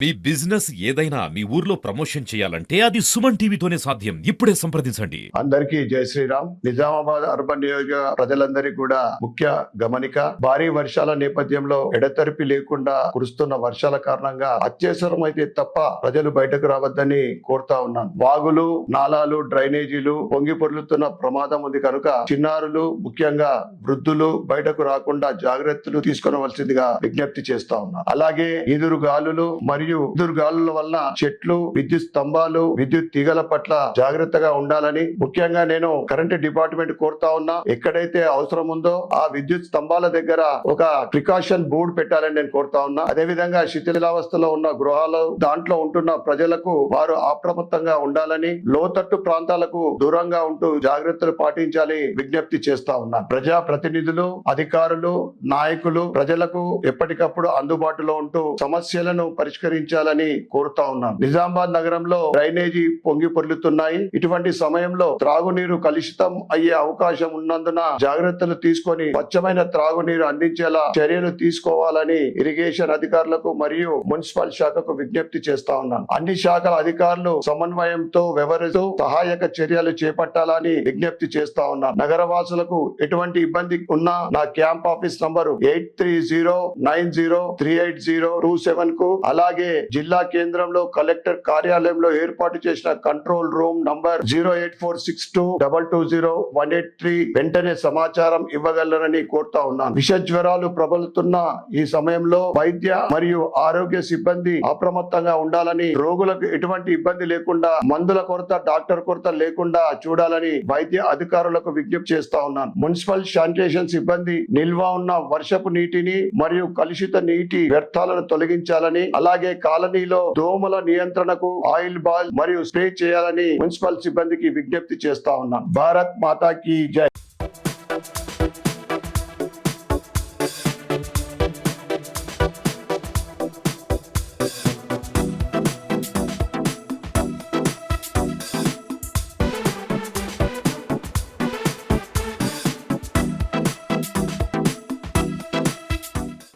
మీ business ఏదైనా మీ ఊర్లో promotion చేయాలంటే అది సుమన్ టీవీతోనే సాధ్యం. ఇప్పుడే సంప్రదించండి. అందరికీ జై శ్రీరామ్. నిజామాబాద్ అర్బన్ నియోజక ప్రజలందరికీ కూడా ముఖ్య గమనిక. భారీ వర్షాల నేపథ్యంలో ఎడతెరిపి లేకుండా కురుస్తున్న వర్షాల కారణంగా అత్యవసరం అయితే తప్ప ప్రజలు బయటకు రావద్దని కోరుతా ఉన్నాను. వాగులు, నాలాలు, డ్రైనేజీలు పొంగి పొర్లుతున్న ప్రమాదం ఉంది కనుక చిన్నారులు, ముఖ్యంగా వృద్ధులు బయటకు రాకుండా జాగ్రత్తలు తీసుకోవలసిందిగా విజ్ఞప్తి చేస్తా ఉన్నాను. అలాగే ఈదురు గాలులు మరియు ఎదురు గాలుల వల్ల చెట్లు, విద్యుత్ స్తంభాలు, విద్యుత్ తీగల పట్ల జాగ్రత్తగా ఉండాలని ముఖ్యంగా నేను కరెంట్ డిపార్ట్మెంట్ కోరుతా ఉన్నా. ఎక్కడైతే అవసరం ఉందో ఆ విద్యుత్ స్తంభాల దగ్గర ఒక ప్రికాషన్ బోర్డు పెట్టాలని నేను కోరుతా ఉన్నా. అదే విధంగా శిథిలావస్థలో ఉన్న గృహాలు, దాంట్లో ఉంటున్న ప్రజలకు వారు అప్రమత్తంగా ఉండాలని, లోతట్టు ప్రాంతాలకు దూరంగా ఉంటూ జాగ్రత్తలు పాటించాలి విజ్ఞప్తి చేస్తా ఉన్నా. ప్రజా ప్రతినిధులు, అధికారులు, నాయకులు ప్రజలకు ఎప్పటికప్పుడు అందుబాటులో ఉంటూ సమస్యలను పరిష్కరించాలని కోరుతా ఉన్నాను. నిజామాబాద్ నగరంలో డ్రైనేజీ పొంగి పొర్లుతున్నాయి. ఇటువంటి సమయంలో త్రాగునీరు కలుషితం అయ్యే అవకాశం ఉన్నందున జాగ్రత్తలు తీసుకొని స్వచ్ఛమైన త్రాగునీరు అందించేలా చర్యలు తీసుకోవాలని ఇరిగేషన్ అధికారులకు మరియు మున్సిపల్ శాఖకు విజ్ఞప్తి చేస్తా ఉన్నాను. అన్ని శాఖల అధికారులు సమన్వయంతో వ్యవహరిస్తూ సహాయక చర్యలు చేపట్టాలని విజ్ఞప్తి చేస్తా ఉన్నాను. నగరవాసులకు ఎటువంటి ఇబ్బంది ఉన్నా నా క్యాంప్ ఆఫీస్ నంబరు 8309038027 కు, అలాగే జిల్లా కేంద్రంలో కలెక్టర్ కార్యాలయంలో ఏర్పాటు చేసిన కంట్రోల్ రూమ్ నంబర్ 08462220183 వెంటనే సమాచారం ఇవ్వగలరని కోరుతా ఉన్నాను. విష జ్వరాలు ప్రబలుతున్న ఈ సమయంలో వైద్య మరియు ఆరోగ్య సిబ్బంది అప్రమత్తంగా ఉండాలని, రోగులకు ఎటువంటి ఇబ్బంది లేకుండా, మందుల కొరత, డాక్టర్ కొరత లేకుండా చూడాలని వైద్య అధికారులకు విజ్ఞప్తి చేస్తా ఉన్నాను. మున్సిపల్ శానిటేషన్ సిబ్బంది నిల్వ ఉన్న వర్షపు నీటిని మరియు కలుషిత నీటి వ్యర్థాలను తొలగించాలని, అలాగే కాలనీలో దోమల నియంత్రణకు ఆయిల్ బాల్ మరియు స్ప్రే చేయాలని మున్సిపల్ సిబ్బందికి విజ్ఞప్తి చేస్తా ఉన్నాను. భారత్ మాతాకి జై.